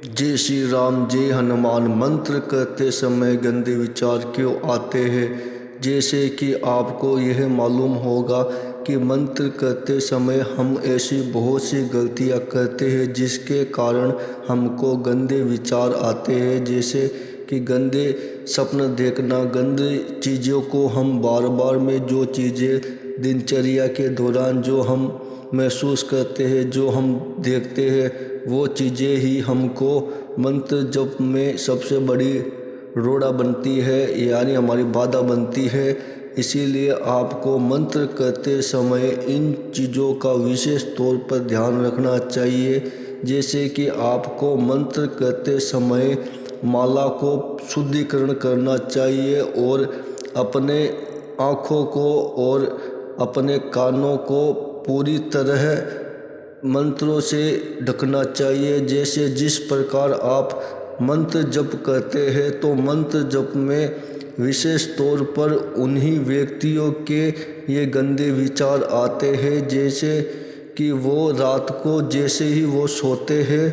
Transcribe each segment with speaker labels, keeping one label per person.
Speaker 1: जय श्री राम जय हनुमान मंत्र करते समय गंदे विचार क्यों आते हैं। जैसे कि आपको यह मालूम होगा कि मंत्र करते समय हम ऐसी बहुत सी गलतियां करते हैं जिसके कारण हमको गंदे विचार आते हैं। जैसे कि गंदे सपने देखना, गंदी चीज़ों को हम बार बार में जो चीज़ें दिनचर्या के दौरान जो हम महसूस करते हैं, जो हम देखते हैं, वो चीज़ें ही हमको मंत्र जप में सबसे बड़ी रोड़ा बनती है, यानी हमारी बाधा बनती है। इसीलिए आपको मंत्र करते समय इन चीज़ों का विशेष तौर पर ध्यान रखना चाहिए। जैसे कि आपको मंत्र करते समय माला को शुद्धिकरण करना चाहिए और अपने आँखों को और अपने कानों को पूरी तरह मंत्रों से ढकना चाहिए। जैसे जिस प्रकार आप मंत्र जप करते हैं तो मंत्र जप में विशेष तौर पर उन्हीं व्यक्तियों के ये गंदे विचार आते हैं, जैसे कि वो रात को जैसे ही वो सोते हैं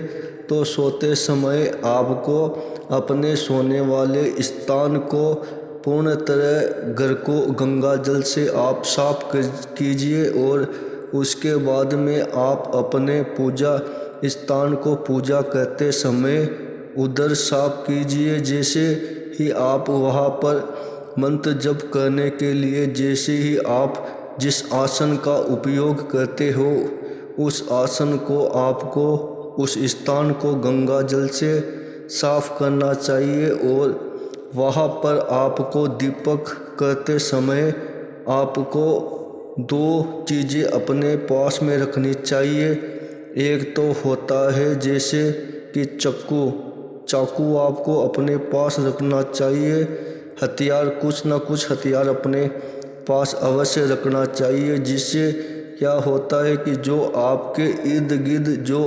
Speaker 1: तो सोते समय आपको अपने सोने वाले स्थान को पूर्ण तरह घर को गंगा जल से आप साफ कीजिए और उसके बाद में आप अपने पूजा स्थान को पूजा करते समय उधर साफ कीजिए। जैसे ही आप वहाँ पर मंत्र जप करने के लिए जैसे ही आप जिस आसन का उपयोग करते हो उस आसन को आपको उस स्थान को गंगा जल से साफ करना चाहिए और वहाँ पर आपको दीपक करते समय आपको दो चीज़ें अपने पास में रखनी चाहिए। एक तो होता है जैसे कि चाकू आपको अपने पास रखना चाहिए। हथियार, कुछ ना कुछ हथियार अपने पास अवश्य रखना चाहिए, जिससे क्या होता है कि जो आपके इर्द गिर्द जो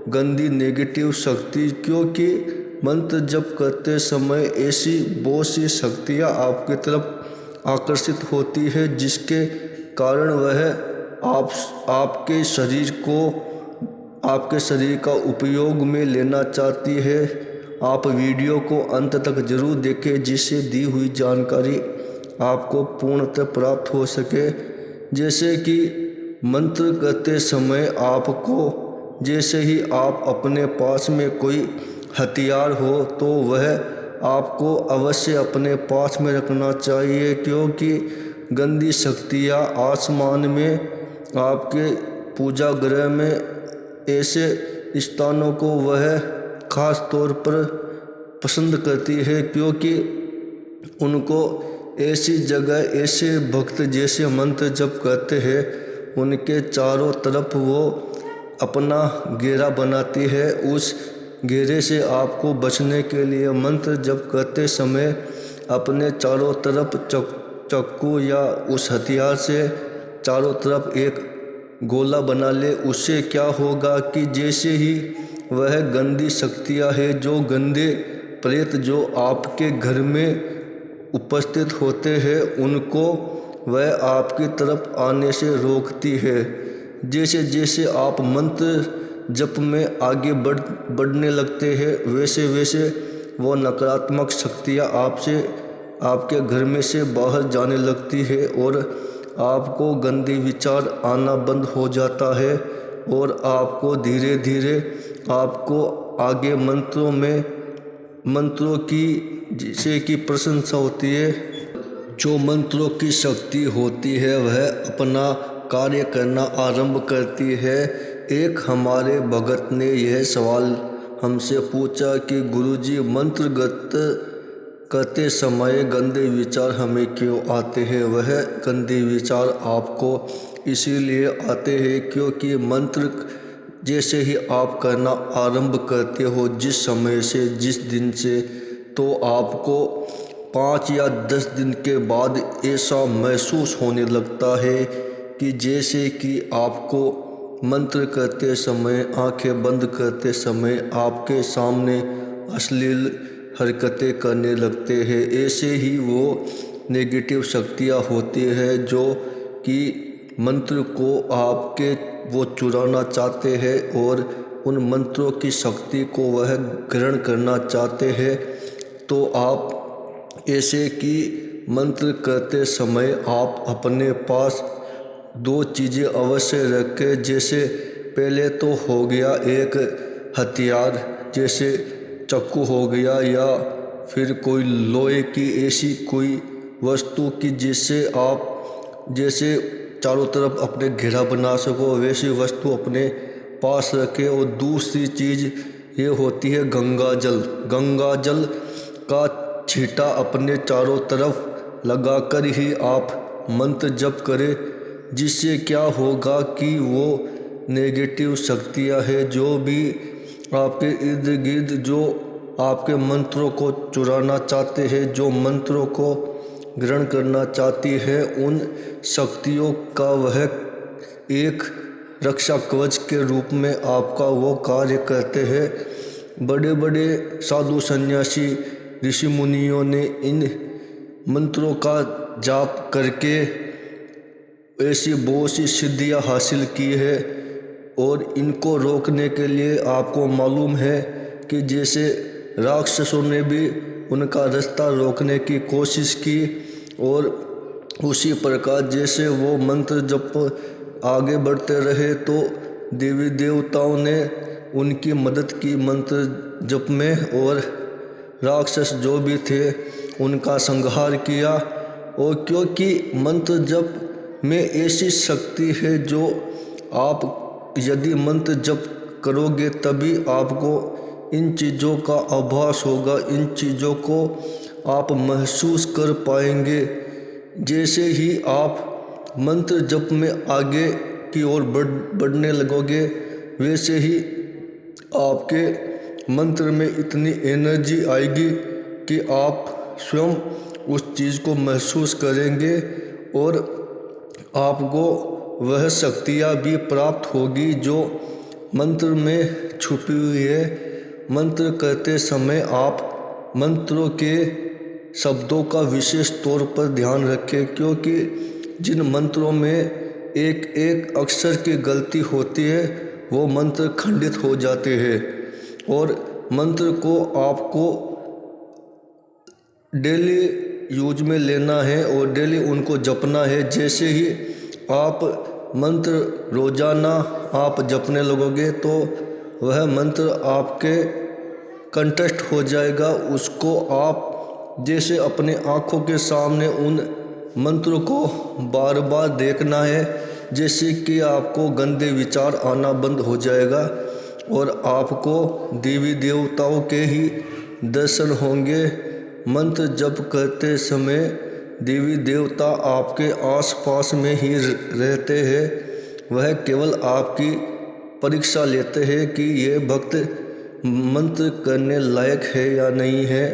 Speaker 1: गंदी नेगेटिव शक्ति, क्योंकि मंत्र जप करते समय ऐसी बहुत सी शक्तियाँ आपकी तरफ आकर्षित होती है जिसके कारण वह आपके शरीर का उपयोग में लेना चाहती है। आप वीडियो को अंत तक जरूर देखें जिससे दी हुई जानकारी आपको पूर्णतः प्राप्त हो सके। जैसे कि मंत्र करते समय आपको जैसे ही आप अपने पास में कोई हथियार हो तो वह आपको अवश्य अपने पास में रखना चाहिए, क्योंकि गंदी शक्तियाँ आसमान में आपके पूजा गृह में ऐसे स्थानों को वह खास तौर पर पसंद करती है, क्योंकि उनको ऐसी जगह ऐसे भक्त जैसे मंत्र जप करते हैं उनके चारों तरफ वो अपना घेरा बनाती है। उस घेरे से आपको बचने के लिए मंत्र जप करते समय अपने चारों तरफ चाकू या उस हथियार से चारों तरफ एक गोला बना ले। उससे क्या होगा कि जैसे ही वह गंदी शक्तियाँ है, जो गंदे प्रेत जो आपके घर में उपस्थित होते हैं, उनको वह आपकी तरफ आने से रोकती है। जैसे जैसे आप मंत्र जप में आगे बढ़ने लगते हैं वैसे वैसे वो नकारात्मक शक्तियाँ आपके घर में से बाहर जाने लगती है और आपको गंदे विचार आना बंद हो जाता है और आपको धीरे धीरे आपको आगे मंत्रों की जैसे कि प्रशंसा होती है। जो मंत्रों की शक्ति होती है वह अपना कार्य करना आरंभ करती है। एक हमारे भगत ने यह सवाल हमसे पूछा कि गुरुजी, मंत्रगत करते समय गंदे विचार हमें क्यों आते हैं। वह गंदे विचार आपको इसीलिए आते हैं क्योंकि मंत्र जैसे ही आप करना आरंभ करते हो जिस समय से, जिस दिन से, तो आपको 5 या 10 दिन के बाद ऐसा महसूस होने लगता है कि जैसे कि आपको मंत्र करते समय, आंखें बंद करते समय आपके सामने अश्लील हरकतें करने लगते हैं। ऐसे ही वो नेगेटिव शक्तियाँ होती है जो कि मंत्र को आपके वो चुराना चाहते हैं और उन मंत्रों की शक्ति को वह ग्रहण करना चाहते हैं तो आप ऐसे कि मंत्र करते समय आप अपने पास 2 चीज़ें अवश्य रखें। जैसे पहले तो हो गया एक हथियार, जैसे चाकू हो गया या फिर कोई लोहे की ऐसी कोई वस्तु कि जिससे आप जैसे चारों तरफ अपने घेरा बना सको, वैसी वस्तु अपने पास रखें। और दूसरी चीज़ ये होती है गंगा जल। गंगा जल का छींटा अपने चारों तरफ लगाकर ही आप मंत्र जप करें, जिससे क्या होगा कि वो नेगेटिव शक्तियाँ हैं जो भी आपके इर्द गिर्द जो आपके मंत्रों को चुराना चाहते हैं, जो मंत्रों को ग्रहण करना चाहती है, उन शक्तियों का वह एक रक्षा कवच के रूप में आपका वो कार्य करते हैं। बड़े बड़े साधु सन्यासी ऋषि मुनियों ने इन मंत्रों का जाप करके ऐसी बहुत सी सिद्धियाँ हासिल की है। और इनको रोकने के लिए आपको मालूम है कि जैसे राक्षसों ने भी उनका रास्ता रोकने की कोशिश की, और उसी प्रकार जैसे वो मंत्र जप आगे बढ़ते रहे तो देवी देवताओं ने उनकी मदद की मंत्र जप में, और राक्षस जो भी थे उनका संहार किया। और क्योंकि मंत्र जप में ऐसी शक्ति है जो आप यदि मंत्र जप करोगे तभी आपको इन चीज़ों का आभास होगा, इन चीज़ों को आप महसूस कर पाएंगे। जैसे ही आप मंत्र जप में आगे की ओर बढ़ने लगोगे, वैसे ही आपके मंत्र में इतनी एनर्जी आएगी कि आप स्वयं उस चीज़ को महसूस करेंगे और आपको वह शक्तियाँ भी प्राप्त होगी जो मंत्र में छुपी हुई है। मंत्र करते समय आप मंत्रों के शब्दों का विशेष तौर पर ध्यान रखें, क्योंकि जिन मंत्रों में एक एक अक्षर की गलती होती है वो मंत्र खंडित हो जाते हैं। और मंत्र को आपको डेली यूज में लेना है और डेली उनको जपना है। जैसे ही आप मंत्र रोजाना आप जपने लगोगे तो वह मंत्र आपके कंठस्थ हो जाएगा। उसको आप जैसे अपने आँखों के सामने उन मंत्रों को बार बार देखना है, जैसे कि आपको गंदे विचार आना बंद हो जाएगा और आपको देवी देवताओं के ही दर्शन होंगे। मंत्र जप करते समय देवी देवता आपके आसपास में ही रहते हैं। वह केवल आपकी परीक्षा लेते हैं कि ये भक्त मंत्र करने लायक है या नहीं है।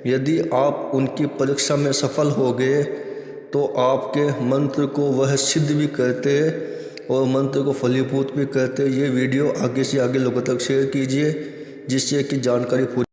Speaker 1: यदि आप उनकी परीक्षा में सफल हो गए तो आपके मंत्र को वह सिद्ध भी करते हैं और मंत्र को फलीभूत भी करते हैं। ये वीडियो आगे से आगे लोगों तक शेयर कीजिए, जिससे कि जानकारी पूरी